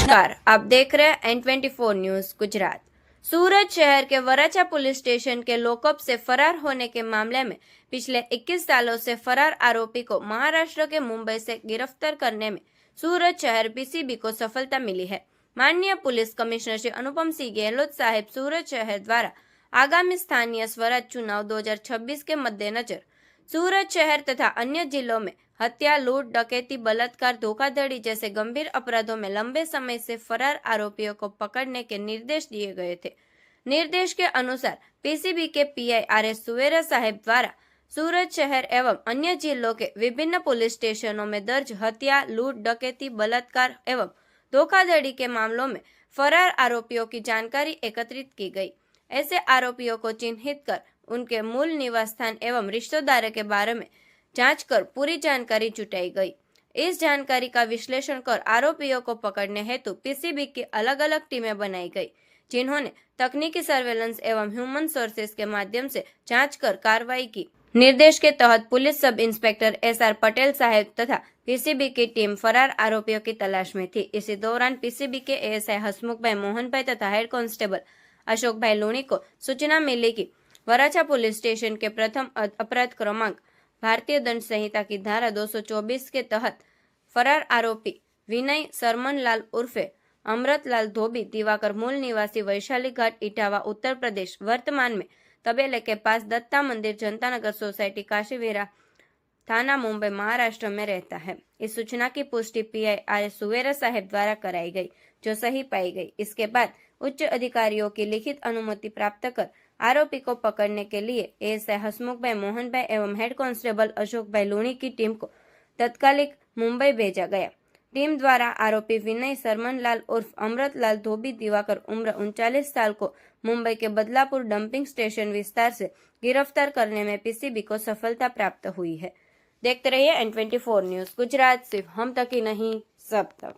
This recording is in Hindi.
नमस्कार, आप देख रहे हैं N24 न्यूज गुजरात। सूरत शहर के वराछा पुलिस स्टेशन के लॉकअप से फरार होने के मामले में पिछले 21 सालों से फरार आरोपी को महाराष्ट्र के मुंबई से गिरफ्तार करने में सूरत शहर पीसीबी को सफलता मिली है। माननीय पुलिस कमिश्नर श्री अनुपम सिंह गहलोत साहेब सूरत शहर द्वारा आगामी स्थानीय स्वराज चुनाव 2026 के मद्देनजर सूरत शहर तथा अन्य जिलों में हत्या, लूट, डकैती, बलात्कार, धोखाधड़ी जैसे गंभीर अपराधों में लंबे समय से फरार आरोपियों को पकड़ने के निर्देश दिए गए थे। निर्देश के अनुसार पीसीबी के पीआई आर.एस. सुवेरा साहेब द्वारा सूरत शहर एवं अन्य जिलों के विभिन्न पुलिस स्टेशनों में दर्ज हत्या, लूट, डकैती, बलात्कार एवं धोखाधड़ी के मामलों में फरार आरोपियों की जानकारी एकत्रित की गई। ऐसे आरोपियों को चिन्हित कर उनके मूल निवास स्थान एवं रिश्तेदारों के बारे में जांच कर पूरी जानकारी जुटाई गई। इस जानकारी का विश्लेषण कर आरोपियों को पकड़ने हेतु पीसीबी की अलग अलग टीमें बनाई गई, जिन्होंने तकनीकी सर्वेलेंस एवं ह्यूमन सोर्सेज के माध्यम से जांच कर कार्रवाई की। निर्देश के तहत police sub inspector SR. Patel साहेब तथा पीसीबी की टीम फरार आरोपियों की तलाश में थी। इसी दौरान पीसीबी के एएसआई हसमुख भाई मोहन भाई तथा हेड कांस्टेबल अशोक भाई लूणी को सूचना मिली कि वराछा पुलिस स्टेशन के प्रथम अपराध क्रमांक भारतीय दंड संहिता की धारा 224 के तहत फरार आरोपी विनय सरमनलाल उर्फे अमृतलाल धोबी दिवाकर मूल निवासी वैशाली घाट इटावा उत्तर प्रदेश वर्तमान में तबेले के पास दत्ता मंदिर जनता नगर सोसाइटी काशीवीरा थाना मुंबई महाराष्ट्र में रहता है। इस सूचना की पुष्टि पीआई आर.एस. सुवेरा साहेब द्वारा कराई गई, जो सही पाई गई। इसके बाद उच्च अधिकारियों की लिखित अनुमति प्राप्त कर आरोपी को पकड़ने के लिए एएसआई हसमुख भाई मोहन भाई एवं हेड कांस्टेबल अशोक भाई लूणी की टीम को तत्कालिक मुंबई भेजा गया। टीम द्वारा आरोपी विनय सरमनलाल उर्फ अमृतलाल धोबी दिवाकर उम्र 39 साल को मुंबई के बदलापुर डंपिंग स्टेशन विस्तार से गिरफ्तार करने में पीसीबी को सफलता प्राप्त हुई है। देखते रहिए N24 न्यूज गुजरात, सिर्फ हम तक ही नहीं सब तक।